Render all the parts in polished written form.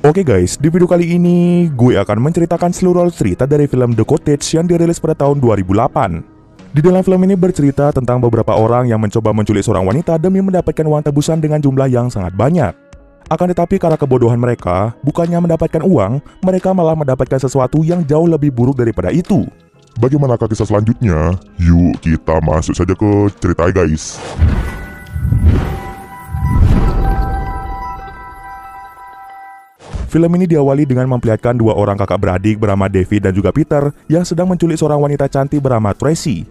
Oke guys, di video kali ini gue akan menceritakan seluruh cerita dari film The Cottage yang dirilis pada tahun 2008. Di dalam film ini bercerita tentang beberapa orang yang mencoba menculik seorang wanita demi mendapatkan uang tebusan dengan jumlah yang sangat banyak. Akan tetapi karena kebodohan mereka, bukannya mendapatkan uang, mereka malah mendapatkan sesuatu yang jauh lebih buruk daripada itu. Bagaimanakah kisah selanjutnya? Yuk kita masuk saja ke cerita guys. Film ini diawali dengan memperlihatkan dua orang kakak beradik bernama David dan juga Peter yang sedang menculik seorang wanita cantik bernama Tracy.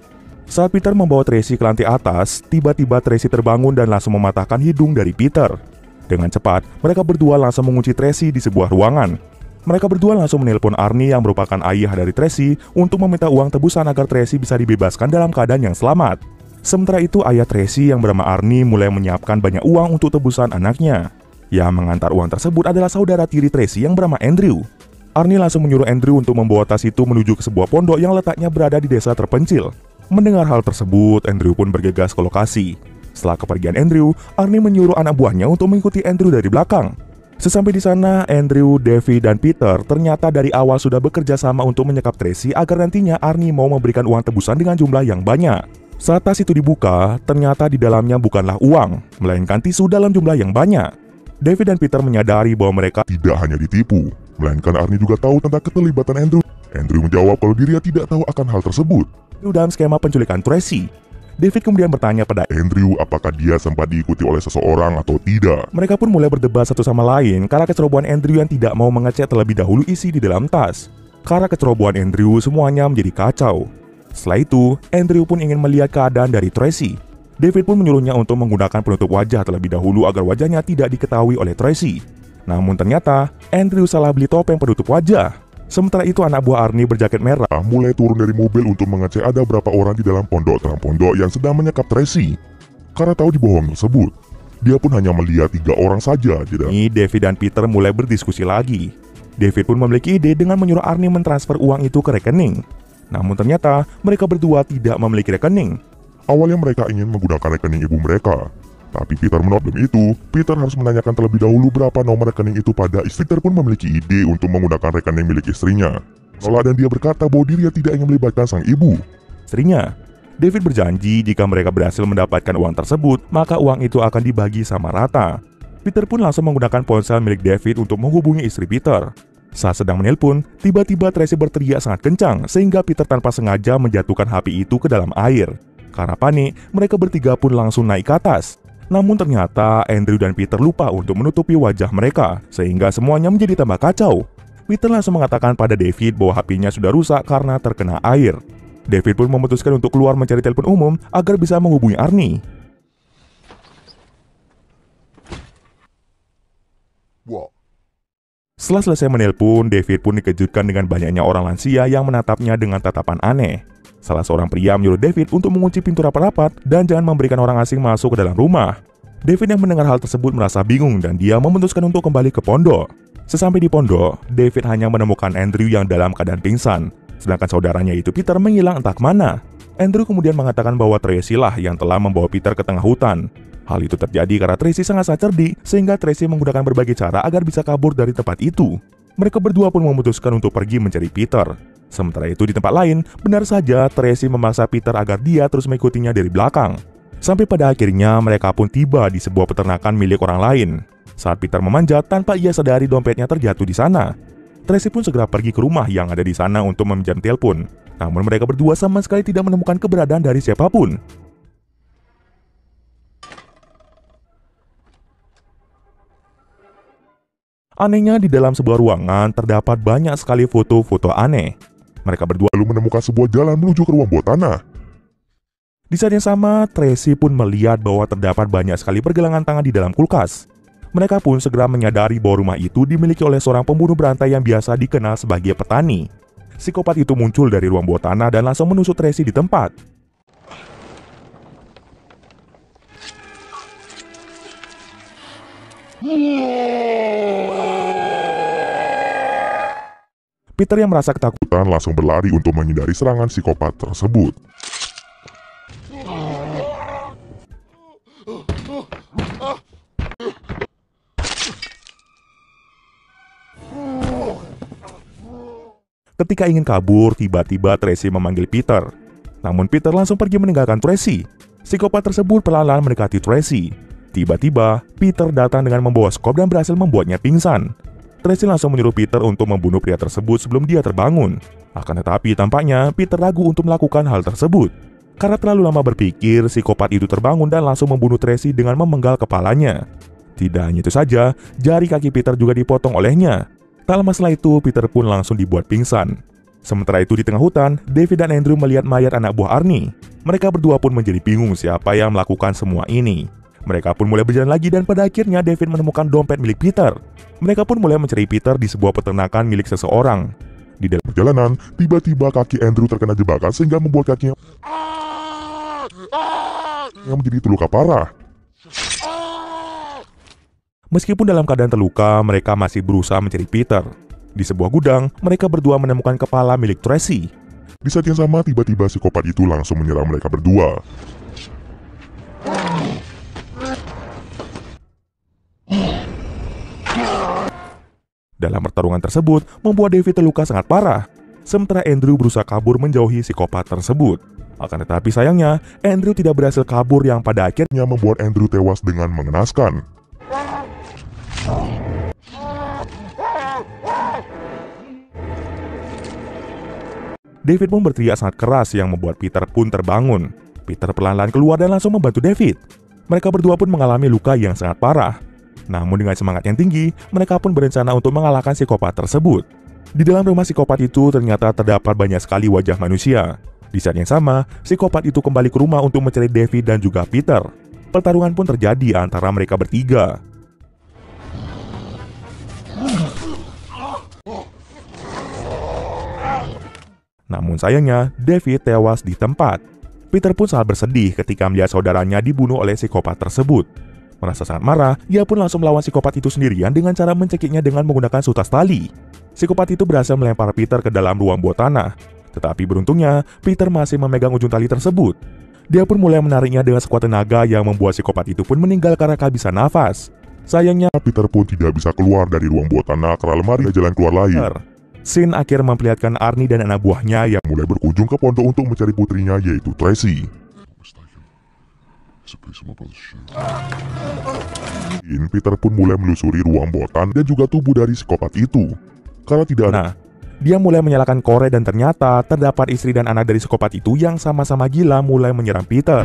Saat Peter membawa Tracy ke lantai atas, tiba-tiba Tracy terbangun dan langsung mematahkan hidung dari Peter. Dengan cepat, mereka berdua langsung mengunci Tracy di sebuah ruangan. Mereka berdua langsung menelpon Arnie yang merupakan ayah dari Tracy untuk meminta uang tebusan agar Tracy bisa dibebaskan dalam keadaan yang selamat. Sementara itu, ayah Tracy yang bernama Arnie mulai menyiapkan banyak uang untuk tebusan anaknya. Yang mengantar uang tersebut adalah saudara tiri Tracy yang bernama Andrew. Arnie langsung menyuruh Andrew untuk membawa tas itu menuju ke sebuah pondok yang letaknya berada di desa terpencil. Mendengar hal tersebut, Andrew pun bergegas ke lokasi. Setelah kepergian Andrew, Arnie menyuruh anak buahnya untuk mengikuti Andrew dari belakang. Sesampai di sana, Andrew, David, dan Peter ternyata dari awal sudah bekerja sama untuk menyekap Tracy agar nantinya Arnie mau memberikan uang tebusan dengan jumlah yang banyak. Saat tas itu dibuka, ternyata di dalamnya bukanlah uang, melainkan tisu dalam jumlah yang banyak. David dan Peter menyadari bahwa mereka tidak hanya ditipu, melainkan Arnie juga tahu tentang keterlibatan Andrew. Andrew menjawab kalau dirinya tidak tahu akan hal tersebut. dalam skema penculikan Tracy. David kemudian bertanya pada Andrew apakah dia sempat diikuti oleh seseorang atau tidak. Mereka pun mulai berdebat satu sama lain karena kecerobohan Andrew yang tidak mau mengecek terlebih dahulu isi di dalam tas. Karena kecerobohan Andrew, semuanya menjadi kacau. Setelah itu, Andrew pun ingin melihat keadaan dari Tracy. David pun menyuruhnya untuk menggunakan penutup wajah terlebih dahulu agar wajahnya tidak diketahui oleh Tracy. Namun ternyata, Andrew salah beli topeng penutup wajah. Sementara itu, anak buah Arnie berjaket merah Mulai turun dari mobil untuk mengecek ada berapa orang di dalam pondok terang pondok yang sedang menyekap Tracy. Karena tahu dibohong tersebut, dia pun hanya melihat 3 orang saja di dalam. Ini David dan Peter mulai berdiskusi lagi. David pun memiliki ide dengan menyuruh Arnie mentransfer uang itu ke rekening. Namun ternyata, mereka berdua tidak memiliki rekening. Awalnya mereka ingin menggunakan rekening ibu mereka, tapi Peter menolak. Demi itu, Peter harus menanyakan terlebih dahulu berapa nomor rekening itu pada istri. Peter pun memiliki ide untuk menggunakan rekening milik istrinya. Dan dia berkata bahwa dirinya tidak ingin melibatkan sang ibu. Istrinya, David berjanji jika mereka berhasil mendapatkan uang tersebut, maka uang itu akan dibagi sama rata. Peter pun langsung menggunakan ponsel milik David untuk menghubungi istri Peter. Saat sedang menelpon, tiba-tiba Tracy berteriak sangat kencang sehingga Peter tanpa sengaja menjatuhkan HP itu ke dalam air. Karena panik, mereka bertiga pun langsung naik ke atas. Namun ternyata Andrew dan Peter lupa untuk menutupi wajah mereka, sehingga semuanya menjadi tambah kacau. Peter langsung mengatakan pada David bahwa HP-nya sudah rusak karena terkena air. David pun memutuskan untuk keluar mencari telepon umum agar bisa menghubungi Arnie. Setelah selesai menelpon, David pun dikejutkan dengan banyaknya orang lansia yang menatapnya dengan tatapan aneh. Salah seorang pria menyuruh David untuk mengunci pintu rapat-rapat dan jangan memberikan orang asing masuk ke dalam rumah. David yang mendengar hal tersebut merasa bingung dan dia memutuskan untuk kembali ke pondok. Sesampai di pondok, David hanya menemukan Andrew yang dalam keadaan pingsan, sedangkan saudaranya itu Peter menghilang entah kemana. Andrew kemudian mengatakan bahwa Tracy lah yang telah membawa Peter ke tengah hutan. Hal itu terjadi karena Tracy sangat cerdik, sehingga Tracy menggunakan berbagai cara agar bisa kabur dari tempat itu. Mereka berdua pun memutuskan untuk pergi mencari Peter. Sementara itu di tempat lain, benar saja Tracy memaksa Peter agar dia terus mengikutinya dari belakang. Sampai pada akhirnya mereka pun tiba di sebuah peternakan milik orang lain. Saat Peter memanjat tanpa ia sadari dompetnya terjatuh di sana. Tracy pun segera pergi ke rumah yang ada di sana untuk meminjam telepon. Namun mereka berdua sama sekali tidak menemukan keberadaan dari siapapun. Anehnya di dalam sebuah ruangan terdapat banyak sekali foto-foto aneh. Mereka berdua Lalu menemukan sebuah jalan menuju ke ruang bawah tanah. Di saat yang sama, Tracy pun melihat bahwa terdapat banyak sekali pergelangan tangan di dalam kulkas. Mereka pun segera menyadari bahwa rumah itu dimiliki oleh seorang pembunuh berantai yang biasa dikenal sebagai petani. Psikopat itu muncul dari ruang bawah tanah dan langsung menusuk Tracy di tempat. Peter yang merasa ketakutan Langsung berlari untuk menghindari serangan psikopat tersebut. Ketika ingin kabur, tiba-tiba Tracy memanggil Peter. Namun Peter langsung pergi meninggalkan Tracy. Psikopat tersebut perlahan-lahan mendekati Tracy. Tiba-tiba, Peter datang dengan membawa skop dan berhasil membuatnya pingsan. Tracy langsung menyuruh Peter untuk membunuh pria tersebut sebelum dia terbangun. Akan tetapi tampaknya Peter ragu untuk melakukan hal tersebut. Karena terlalu lama berpikir, psikopat itu terbangun dan langsung membunuh Tracy dengan memenggal kepalanya. Tidak hanya itu saja, jari kaki Peter juga dipotong olehnya. Tak lama setelah itu, Peter pun langsung dibuat pingsan. Sementara itu di tengah hutan, David dan Andrew melihat mayat anak buah Arnie. Mereka berdua pun menjadi bingung siapa yang melakukan semua ini. Mereka pun mulai berjalan lagi dan pada akhirnya David menemukan dompet milik Peter. Mereka pun mulai mencari Peter di sebuah peternakan milik seseorang. Di dalam Perjalanan, tiba-tiba kaki Andrew terkena jebakan sehingga membuat kakinya yang menjadi terluka parah. Meskipun dalam keadaan terluka, mereka masih berusaha mencari Peter. Di sebuah gudang, mereka berdua menemukan kepala milik Tracy. Di saat yang sama, tiba-tiba psikopat itu langsung menyerang mereka berdua. Dalam pertarungan tersebut, membuat David terluka sangat parah. Sementara Andrew berusaha kabur menjauhi psikopat tersebut. Akan tetapi sayangnya, Andrew tidak berhasil kabur yang pada akhirnya Membuat Andrew tewas dengan mengenaskan. David pun berteriak sangat keras yang membuat Peter pun terbangun. Peter perlahan-lahan keluar dan langsung membantu David. Mereka berdua pun mengalami luka yang sangat parah. Namun dengan semangat yang tinggi, mereka pun berencana untuk mengalahkan psikopat tersebut. Di dalam rumah psikopat itu ternyata terdapat banyak sekali wajah manusia. Di saat yang sama, psikopat itu kembali ke rumah untuk mencari David dan juga Peter. Pertarungan pun terjadi antara mereka bertiga. Namun sayangnya, David tewas di tempat. Peter pun sangat bersedih ketika melihat saudaranya dibunuh oleh psikopat tersebut. Merasa sangat marah, ia pun langsung melawan psikopat itu sendirian dengan cara mencekiknya dengan menggunakan sutas tali. Psikopat itu berhasil melempar Peter ke dalam ruang bawah tanah. Tetapi beruntungnya, Peter masih memegang ujung tali tersebut. Dia pun mulai menariknya dengan sekuat tenaga yang membuat psikopat itu pun meninggal karena kehabisan nafas. Sayangnya, Peter pun tidak bisa keluar dari ruang bawah tanah karena lemari jalan keluar lain. Scene akhir memperlihatkan Arnie dan anak buahnya yang Mulai berkunjung ke pondok untuk mencari putrinya yaitu Tracy. Peter pun mulai menelusuri ruang bawah tanah dan juga tubuh dari psikopat itu. Karena tidak ada dia mulai menyalakan korek dan ternyata terdapat istri dan anak dari psikopat itu yang sama-sama gila mulai menyerang Peter.